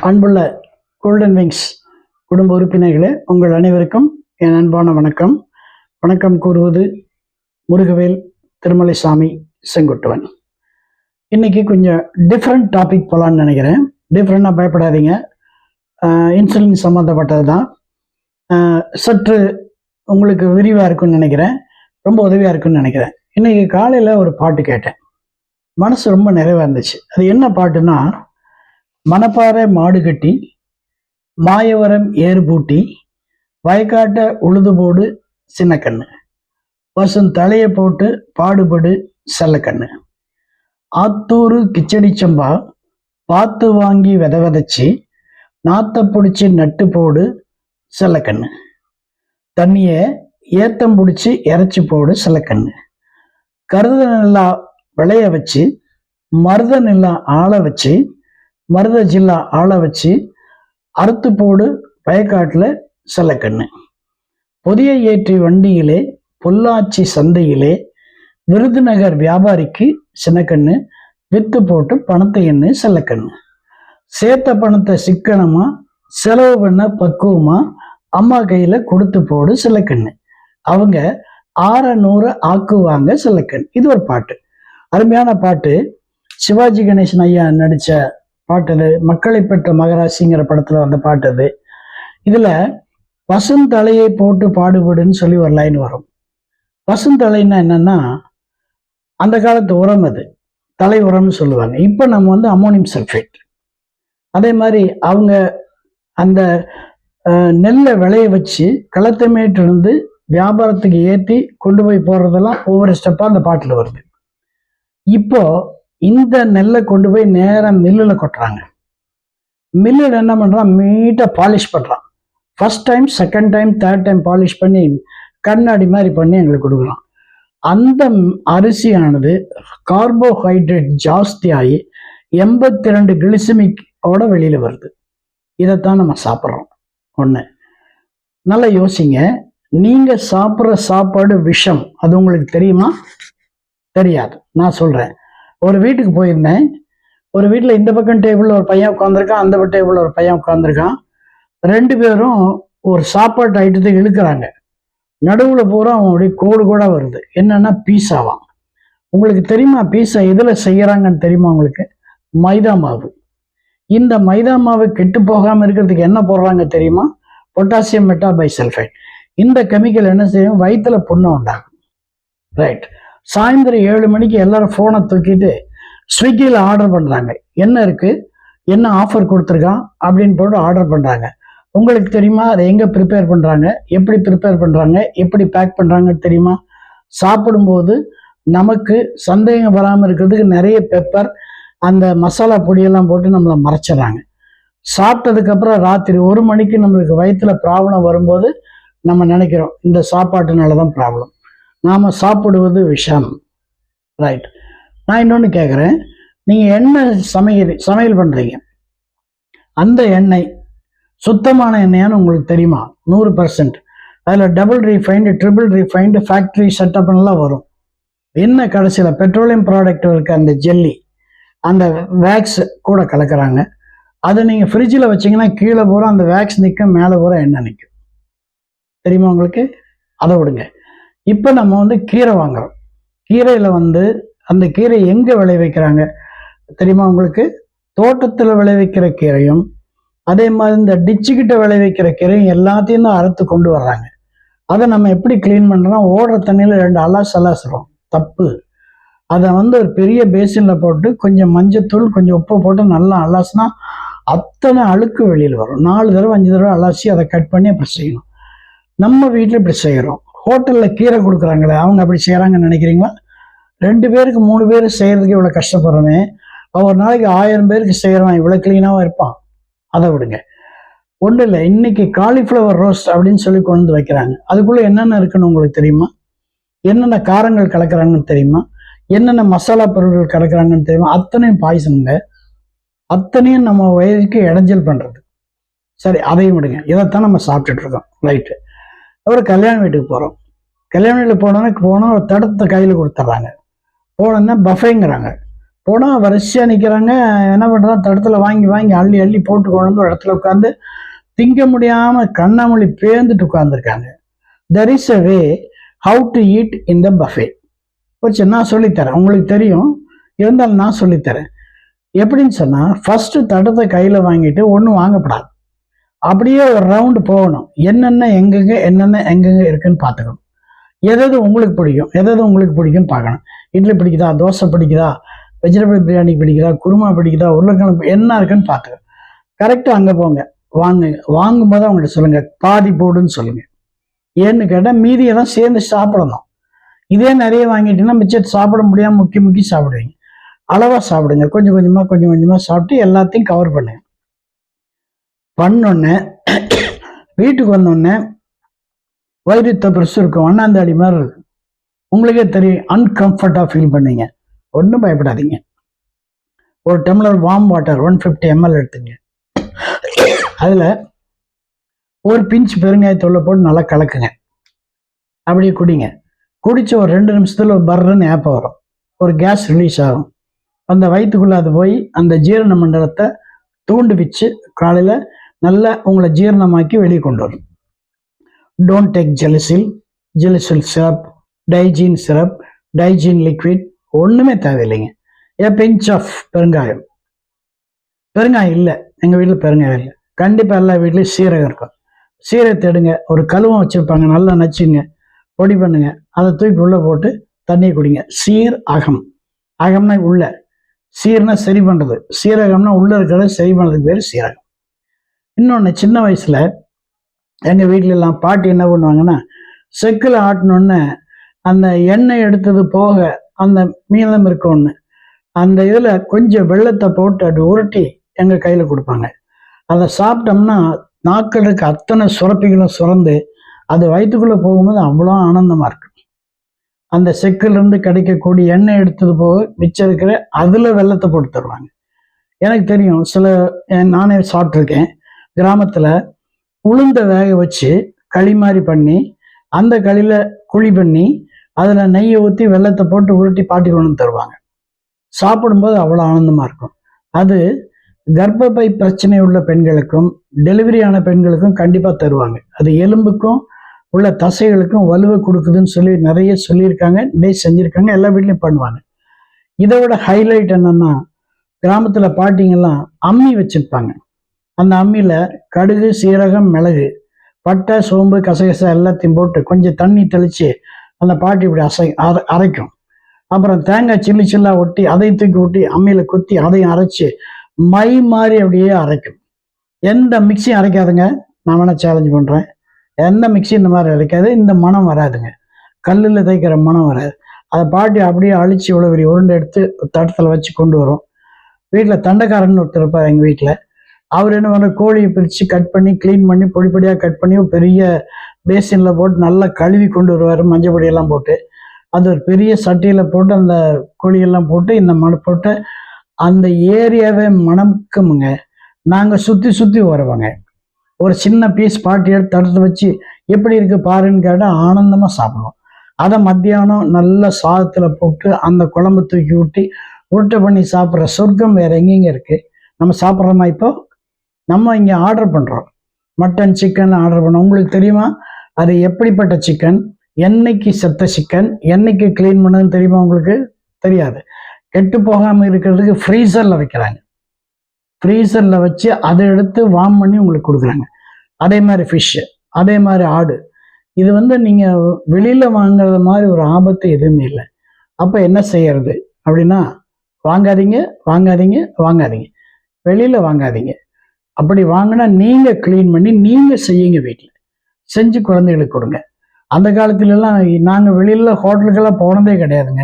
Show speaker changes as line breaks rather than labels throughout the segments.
அன்புள்ள golden wings குடும்ப உறுப்பினர்களே, உங்கள் அனைவருக்கும் என் அன்பான வணக்கம். வணக்கம் கூறுவது முருகவேல் திருமலைசாமி செங்குட்டுவன். இன்னைக்கு கொஞ்சம் டிஃப்ரெண்ட் டாபிக் போகலான்னு நினைக்கிறேன். டிஃப்ரெண்டாக பயப்படாதீங்க, இன்சுலின் சம்மந்தப்பட்டது தான். சற்று உங்களுக்கு விரிவாக இருக்குன்னு நினைக்கிறேன், ரொம்ப உதவியாக இருக்குன்னு நினைக்கிறேன். இன்னைக்கு காலையில் ஒரு பாட்டு கேட்டேன், மனசு ரொம்ப நிறைவாக இருந்துச்சு. அது என்ன பாட்டுன்னா, மணப்பாறை மாடு கட்டி மாயவரம் ஏறு பூட்டி வயக்காட்ட உழுது போடு சின்ன கண்ணு, பசும் தலையை போட்டு பாடுபடு செல்லக்கண்ணு, ஆத்தூரு கிச்சடி சம்பா பார்த்து வாங்கி விதைச்சு நாத்த பிடிச்சி நட்டு போடு செல்லக்கண்ணு, தண்ணிய ஏத்தம் பிடிச்சி இறைச்சி போடு செல்லக்கண்ணு, கருத நிலா விளைய வச்சு மருத நிலா ஆள வச்சு மருத ஜில்லா ஆள வச்சு அறுத்து போடு வயக்காட்டுல செல்லக்கண்ணு, பொதிய ஏற்றி வண்டியிலே பொள்ளாச்சி சந்தையிலே விருதுநகர் வியாபாரிக்கு சின்னக்கண்ணு வித்து போட்டு பணத்தை எண்ணு செல்லக்கண்ணு, சேர்த்த பணத்தை சிக்கனமா செலவு பண்ண பக்குவமா அம்மா கையில கொடுத்து போடு செல்லக்கண்ணு, அவங்க 600 ஆக்குவாங்க செல்லக்கண்ணு. இது ஒரு பாட்டு, அருமையான பாட்டு. சிவாஜி கணேசன் ஐயா நடிச்ச பாட்டு அது. மக்களை பெற்ற மகராசிங்கிற படத்துல வந்த பாட்டு அது. இதுல பசுந்தலையை போட்டு பாடுபடுன்னு சொல்லி ஒரு லைன் வரும். பசுந்தலைன்னா என்னன்னா, அந்த காலத்து உரம், அது தலை உரம்னு சொல்லுவாங்க. இப்ப நம்ம அமோனியம் சல்ஃபேட். அதே மாதிரி அவங்க அந்த நெல்லை விளைய வச்சு களத்தமேட்டிருந்து வியாபாரத்துக்கு ஏற்றி கொண்டு போய் போடுறதெல்லாம் ஒவ்வொரு ஸ்டெப்பா அந்த பாட்டுல வருது. இப்போ இந்த நெல்லை கொண்டு போய் நேரம் மில்லுல கொட்டுறாங்க. மில்லுல என்ன பண்றான், மீட்டா பாலிஷ் பண்றான். First time, second time, third time polish பண்ணி கண்ணாடி மாதிரி பண்ணி எங்களுக்கு கொடுக்குறான். அந்த அரிசியானது கார்போஹைட்ரேட் ஜாஸ்தி ஆகி 82 கிளிசமிக்கோட வெளியில வருது. இதைத்தான் நம்ம சாப்பிட்றோம். ஒண்ணு நல்லா யோசிங்க, நீங்க சாப்பிட்ற சாப்பாடு விஷம், அது உங்களுக்கு தெரியுமா? தெரியாது. நான் சொல்றேன். ஒரு வீட்டுக்கு போயிருந்தேன். ஒரு வீட்டில் இந்த பக்கம் டேபிளில் ஒரு பையன் உட்காந்துருக்கான், அந்த பக்கம் டேபிளில் ஒரு பையன் உட்காந்துருக்கான். 2 பேரும் ஒரு சாப்பாட்டு ஐட்டத்தை இழுக்கிறாங்க. நடுவில் பூரா அவங்களுடைய கோடு கூட வருது. என்னன்னா பீஸாவாம். உங்களுக்கு தெரியுமா பீஸா எதில் செய்யறாங்கன்னு தெரியுமா உங்களுக்கு? மைதா மாவு. இந்த மைதா மாவு கெட்டு போகாமல் இருக்கிறதுக்கு என்ன போடுறாங்க தெரியுமா? பொட்டாசியம் மெட்டாபைசல்ஃபைட். இந்த கெமிக்கல் என்ன செய்யும்? வயிற்றுல புண்ணை உண்டாகும். ரைட். சாயந்தரம் 7 மணிக்கு எல்லாரும் ஃபோனை தூக்கிட்டு ஸ்விக்கியில் ஆர்டர் பண்ணுறாங்க. என்ன இருக்கு, என்ன ஆஃபர் கொடுத்துருக்கான் அப்படின்னு போட்டு ஆர்டர் பண்ணுறாங்க. உங்களுக்கு தெரியுமா அதை எங்கே ப்ரிப்பேர் பண்ணுறாங்க, எப்படி ப்ரிப்பேர் பண்ணுறாங்க, எப்படி பேக் பண்ணுறாங்கன்னு தெரியுமா? சாப்பிடும்போது நமக்கு சந்தேகம் வராமல் இருக்கிறதுக்கு நிறைய பெப்பர், அந்த மசாலா பொடியெல்லாம் போட்டு நம்மளை மறைச்சிடறாங்க. சாப்பிட்டதுக்கப்புறம் ராத்திரி 1 மணிக்கு நம்மளுக்கு வயிற்றுல ப்ராப்ளம் வரும்போது நம்ம நினைக்கிறோம் இந்த சாப்பாட்டுனால தான் ப்ராப்ளம். நாம் சாப்பிடுவது விஷம். ரைட். நான் இன்னொன்று கேட்குறேன், நீங்கள் எண்ணெய் சமையல் பண்ணுறீங்க, அந்த எண்ணெய் சுத்தமான எண்ணெயான்னு உங்களுக்கு தெரியுமா? 100%. அதில் double refined, triple refined, factory செட்டப்லாம் வரும். என்ன கடைசியில் பெட்ரோலியம் ப்ராடக்ட் இருக்க அந்த ஜெல்லி, அந்த வேக்ஸ் கூட கலக்கிறாங்க. அதை நீங்கள் ஃப்ரிட்ஜில் வச்சிங்கன்னா கீழே பூரா அந்த வேக்ஸ் நிற்கும், மேலே பூரா எண்ணெய் நிற்கும். தெரியுமா உங்களுக்கு? அதை விடுங்க. இப்போ நம்ம கீரை வாங்குறோம். கீரையில் அந்த கீரை எங்கே விளைவிக்கிறாங்க தெரியுமா உங்களுக்கு? தோட்டத்தில் விளைவிக்கிற கீரையும் அதே மாதிரி இந்த டிச்சுக்கிட்ட விளைவிக்கிற கீரையும் எல்லாத்தையும் தான் அறுத்து கொண்டு வர்றாங்க. அதை நம்ம எப்படி கிளீன் பண்ணுறோம்? ஓடுற தண்ணியில் 2 அலாசுறோம். தப்பு. அதை ஒரு பெரிய பேசினில் போட்டு கொஞ்சம் மஞ்சத்தூள், கொஞ்சம் உப்பு போட்டு நல்லா அலாசுனா அத்தனை அழுக்கு வெளியில் வரும். 4 தடவை 5 தடவை அலாசி அதை கட் பண்ணி அப்படி செய்யணும். நம்ம வீட்டில் இப்படி செய்கிறோம். ஹோட்டலில் கீரை கொடுக்குறாங்களே, அவங்க அப்படி செய்கிறாங்கன்னு நினைக்கிறீங்களா? 2 பேருக்கு 3 பேர் செய்கிறதுக்கு இவ்வளோ கஷ்டப்படுறோமே, ஒரு நாளைக்கு 1000 பேருக்கு செய்கிறவன் இவ்வளோ க்ளீனாகவும் இருப்பான்? அதை விடுங்க. ஒன்றும் இல்லை, இன்னைக்கு காலிஃப்ளவர் ரோஸ்ட் அப்படின்னு சொல்லி கொண்டு வந்து வைக்கிறாங்க. அதுக்குள்ளே என்னென்ன இருக்குன்னு உங்களுக்கு தெரியுமா? என்னென்ன காரங்கள் கலக்கிறாங்கன்னு தெரியுமா? என்னென்ன மசாலா பொருட்கள் கலக்கிறாங்கன்னு தெரியுமா? அத்தனையும் பாய்சனுங்க. அத்தனையும் நம்ம வயதுக்கு இடைஞ்சல் பண்ணுறது. சரி, அதையும் விடுங்க. இதைத்தான் நம்ம சாப்பிட்டுட்டு இருக்கோம். ரைட்டு. அப்புறம் கல்யாண வீட்டுக்கு போகிறோம். கல்யாண வீட்டில் போனோன்னா ஒரு தடத்தை கையில் கொடுத்துட்றாங்க. போனோன்னா பஃபேங்கிறாங்க. போனால் வரிசையாக நிற்கிறாங்க. என்ன பண்ணுறாங்க, தடத்துல வாங்கி வாங்கி அள்ளி அள்ளி போட்டு கொண்டு ஒரு இடத்துல உட்காந்து திங்க முடியாமல் கண்ணாமொழி பேர்ந்துட்டு உட்காந்துருக்காங்க. There is a way how to eat in the buffet. வச்சு நான் சொல்லித்தரேன், உங்களுக்கு தெரியும், இருந்தாலும் நான் சொல்லித்தரேன். எப்படின்னு சொன்னால், ஃபஸ்ட்டு தடத்தை கையில் வாங்கிட்டு ஒன்றும் வாங்கப்படாது, அப்படியே ஒரு ரவுண்டு போகணும். என்னென்ன எங்கெங்கே இருக்குன்னு பார்த்துக்கணும். எதாவது உங்களுக்கு பிடிக்கும், உங்களுக்கு பிடிக்கும்னு பார்க்கணும். இட்லி பிடிக்குதா, தோசை பிடிக்குதா, வெஜிடபிள் பிரியாணி பிடிக்குதா, குருமா பிடிக்குதா, உருளைக்கிழங்கு என்ன இருக்குன்னு பார்த்துக்கணும். கரெக்டாக அங்கே போங்க, வாங்கும்போது அவங்கள்ட்ட சொல்லுங்கள் பாதி போடுன்னு சொல்லுங்கள். ஏன்னு கேட்டால் மீதியெல்லாம் சேர்ந்து சாப்பிடணும். இதே நிறைய வாங்கிட்டீங்கன்னா மிச்சத்தை சாப்பிட முடியாமல் முக்கி சாப்பிடுவீங்க. அளவாக சாப்பிடுங்க, கொஞ்சம் கொஞ்சமாக சாப்பிட்டு எல்லாத்தையும் கவர் பண்ணுங்க. பண்ணோன்னே வீட்டுக்கு வந்தோடனே வயிறு பெருசு இருக்கும், அண்ணாந்தாடி மாதிரி இருக்கும். உங்களுக்கே தெரியும், அன்கம்ஃபர்டாக ஃபீல் பண்ணீங்க. ஒன்றும் பயப்படாதீங்க. ஒரு டம்ளர் வார்ம் வாட்டர் 150 ml எடுத்துங்க. அதில் ஒரு பிஞ்ச் பெருங்காயத்தூளை போட்டு நல்லா கலக்குங்க. அப்படியே குடிங்க. குடித்த ஒரு 2 நிமிஷத்தில் ஒரு பர்றன்னு ஏப்பம் வரும், ஒரு கேஸ் ரிலீஸ் ஆகும். அந்த வயிற்றுக்குள்ளே அது போய் அந்த ஜீரண மண்டலத்தை தூண்டு வச்சு காலையில் நல்லா உங்களை ஜீரணமாக்கி வெளியே கொண்டு வரும். Don't take Gelusil syrup, Digene syrup, Digene liquid ஒன்றுமே தேவையில்லைங்க. ஏ பிஞ்ச் ஆஃப் பெருங்காயம் இல்லை, எங்கள் வீட்டில் பெருங்காயம் இல்லை. கண்டிப்பாக எல்லா வீட்லேயும் சீரகம் இருக்கும். சீரகத்தை எடுங்க, ஒரு கழுவம் வச்சுருப்பாங்க, நல்லா நச்சுங்க, பொடி பண்ணுங்க, அதை தூக்கி உள்ளே போட்டு தண்ணியை குடிங்க. அகம்னா உள்ள, சீர்னா சரி பண்ணுறது, சீரகம்னா உள்ளே இருக்கிறத சரி பண்ணுறதுக்கு பேர் சீரகம். இன்னொன்று, சின்ன வயசில் எங்கள் வீட்டிலலாம் பாட்டி என்ன பண்ணுவாங்கன்னா, செக்கில் ஆட்டினோன்னு அந்த எண்ணெய் எடுத்தது போக அந்த மீதம் இருக்க ஒன்று, அந்த இதில் கொஞ்சம் வெள்ளத்தை போட்டு அப்படி உருட்டி எங்கள் கையில் கொடுப்பாங்க. அதை சாப்பிட்டோம்னா நாக்களுக்கு அத்தனை சுரப்பிகளும் சுரந்து அது வயிற்றுக்குள்ளே போகும்போது அவ்வளோ ஆனந்தமாக இருக்கும். அந்த செக்கிலிருந்து கிடைக்கக்கூடிய எண்ணெய் எடுத்தது போக மிச்சம் இருக்கிற அதில் வெள்ளத்தை போட்டு தருவாங்க. எனக்கு தெரியும், நானே சாப்பிட்ருக்கேன். கிராமத்தில் உளுந்தை வேக வச்சு களி மாதிரி பண்ணி அந்த களியில் குழி பண்ணி அதில் நெய்யை ஊற்றி வெள்ளத்தை போட்டு உருட்டி பாட்டி கொண்டு தருவாங்க. சாப்பிடும்போது அவ்வளோ ஆனந்தமாக இருக்கும். அது கர்ப்பப்பை பிரச்சனை உள்ள பெண்களுக்கும் டெலிவரி ஆன பெண்களுக்கும் கண்டிப்பாக தருவாங்க. அது எலும்புக்கும் உள்ள தசைகளுக்கும் வலுவை கொடுக்குதுன்னு சொல்லி நிறைய சொல்லியிருக்காங்க, நிறைய செஞ்சுருக்காங்க, எல்லா வீட்லையும் பண்ணுவாங்க. இதை விட ஹைலைட் என்னன்னா, கிராமத்தில் பாட்டிங்கெல்லாம் அம்மி வச்சுருப்பாங்க. அந்த அம்மியில் கடுகு, சீரகம், மிளகு, பட்டை, சோம்பு, கசகசா எல்லாத்தையும் போட்டு கொஞ்சம் தண்ணி தெளித்து அந்த பாட்டி இப்படி அரைக்கும். அப்புறம் தேங்காய் சில்லாக ஒட்டி அதையும் தூக்கி ஒட்டி அம்மியில் குத்தி அதையும் அரைச்சி மை மாதிரி அப்படியே அரைக்கும். எந்த மிக்சியும் அரைக்காதுங்க, நான் வேணால் சேலஞ்ச் பண்ணுறேன். எந்த மிக்சி இந்த மாதிரி அரைக்காது, இந்த மனம் வராதுங்க, கல்லில் தைக்கிற மனம் வராது. அதை பாட்டி அப்படியே அழிச்சு இவ்வளோ பெரிய உருண்டை எடுத்து தட்டத்தில் வச்சு கொண்டு வரும். வீட்டில் தண்டைக்காரன்னு ஒருத்தர் இருப்பார் எங்கள் வீட்டில். அவர் என்ன பண்ண, கோழியை பிரித்து கட் பண்ணி க்ளீன் பண்ணி பொடிப்படியாக கட் பண்ணி பெரிய பேசினில் போட்டு நல்லா கழுவி கொண்டு வருவார், மஞ்சள் பொடியெல்லாம் போட்டு. அது ஒரு பெரிய சட்டியில் போட்டு அந்த கோழியெல்லாம் போட்டு இந்த போட்டு அந்த ஏரியாவே மணக்குமுங்க. நாங்கள் சுற்றி வருவாங்க. ஒரு சின்ன பீஸ் பாட்டி எடுத்து தடுத்து வச்சு எப்படி இருக்குது பாருன்னு கேட்டால் ஆனந்தமாக சாப்பிடுவோம். அதை மத்தியானம் நல்ல சாதத்தில் போட்டு அந்த குழம்பு தூக்கி ஊட்டி உருட்டை பண்ணி சாப்பிட்ற சொர்க்கம் வேறு எங்கெங்க இருக்குது? நம்ம சாப்பிட்றோமா? இப்போ நம்ம இங்கே ஆர்டர் பண்ணுறோம், மட்டன், சிக்கன் ஆர்டர் பண்ணோம். உங்களுக்கு தெரியுமா அது எப்படிப்பட்ட சிக்கன், என்னைக்கு செத்த சிக்கன், என்னைக்கு க்ளீன் பண்ணதுன்னு தெரியுமா? உங்களுக்கு தெரியாது. கெட்டு போகாமல் இருக்கிறதுக்கு ஃப்ரீசரில் வைக்கிறாங்க. ஃப்ரீசரில் வச்சு அதை எடுத்து வார்ம் பண்ணி உங்களுக்கு கொடுக்குறாங்க. அதே மாதிரி ஃபிஷ்ஷு, அதே மாதிரி ஆடு. இது நீங்கள் வெளியில் வாங்குறது மாதிரி ஒரு ஆபத்து எதுவுமே இல்லை. அப்போ என்ன செய்யறது அப்படின்னா, வாங்காதீங்க, வெளியில் வாங்காதீங்க. அப்படி வாங்கினா நீங்கள் க்ளீன் பண்ணி நீங்கள் செய்யுங்க, வீட்டில் செஞ்சு குழந்தைகளுக்கு கொடுங்க. அந்த காலத்துலலாம் நாங்கள் வெளியில் ஹோட்டலுக்கெல்லாம் போனதே கிடையாதுங்க,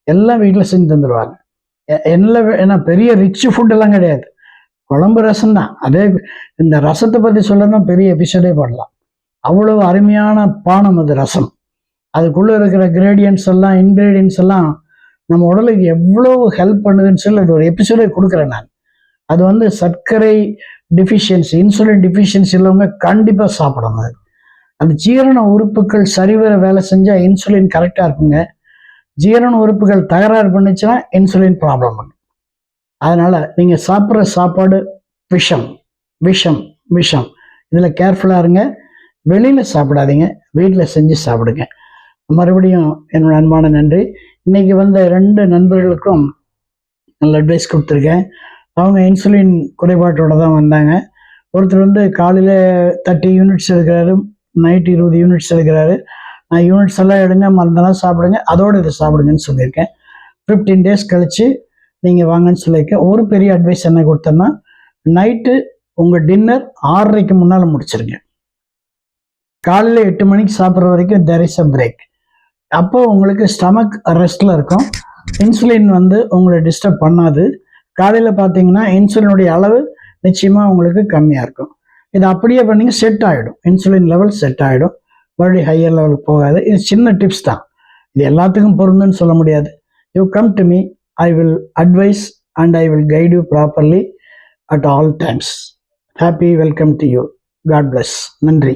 எல்லாம் வீட்டில் செஞ்சு தந்துடுவாங்க. ஏன்னா பெரிய ரிச் ஃபுட்டெல்லாம் கிடையாது, குழம்பு ரசம் தான். அதே இந்த ரசத்தை பற்றி சொல்லணும், பெரிய எபிசோடே பண்ணலாம். அவ்வளோ அருமையான பானம் அது ரசம். அதுக்குள்ளே இருக்கிற இன்க்ரீடியன்ஸ் எல்லாம் நம்ம உடலுக்கு எவ்வளோ ஹெல்ப் பண்ணுதுன்னு சொல்லி அது ஒரு எபிசோடே கொடுக்குறேன் நான். அது சர்க்கரை டிஃபிஷியன்சி, இன்சுலின் டிஃபிஷியன்சி உள்ளவங்க கண்டிப்பாக சாப்பிடணும். அந்த ஜீரண உறுப்புகள் சரிவர வேலை செஞ்சால் இன்சுலின் கரெக்டாக இருக்குங்க. ஜீரண உறுப்புகள் தகராறு பண்ணுச்சுன்னா இன்சுலின் ப்ராப்ளம் பண்ணும். அதனால் நீங்கள் சாப்பிட்ற சாப்பாடு விஷம் விஷம் விஷம். இதில் கேர்ஃபுல்லாக இருங்க. வெளியில் சாப்பிடாதீங்க, வீட்டில் செஞ்சு சாப்பிடுங்க. மறுபடியும் என்னோட அன்பான நன்றி. இன்றைக்கி வந்த 2 நண்பர்களுக்கும் நல்ல அட்வைஸ் கொடுத்துருக்கேன். அவங்க இன்சுலின் குறைபாட்டோடு தான் வந்தாங்க. ஒருத்தர் வந்து காலையில் 30 யூனிட்ஸ் எடுக்கிறாரு, நைட்டு 20 யூனிட்ஸ் எடுக்கிறாரு. நான் யூனிட்ஸ் எல்லாம் எடுங்க, மருந்தெல்லாம் சாப்பிடுங்க, அதோடு இதை சாப்பிடுங்கன்னு சொல்லியிருக்கேன். 15 டேஸ் கழித்து நீங்கள் வாங்கன்னு சொல்லியிருக்கேன். ஒரு பெரிய அட்வைஸ் என்ன கொடுத்தேன்னா, நைட்டு உங்கள் டின்னர் 6:30க்கு முன்னால் முடிச்சிருங்க. காலையில் 8 மணிக்கு சாப்பிட்ற வரைக்கும் there is a break. அப்போ உங்களுக்கு ஸ்டமக் ரெஸ்ட்டில் இருக்கும். இன்சுலின் வந்து உங்களை டிஸ்டர்ப் பண்ணாது. காலையில் பார்த்தீங்கன்னா இன்சுலினுடைய அளவு நிச்சயமாக உங்களுக்கு கம்மியாக இருக்கும். இது அப்படியே பண்ணிங்க செட் ஆகிடும், இன்சுலின் லெவல் செட் ஆகிடும், மறுபடியும் ஹையர் லெவலுக்கு போகாது. இது சின்ன டிப்ஸ் தான், இது எல்லாத்துக்கும் பொருந்துன்னு சொல்ல முடியாது. You come to me, I will advice and I will guide you properly at all times. Happy welcome to you. God bless. நன்றி.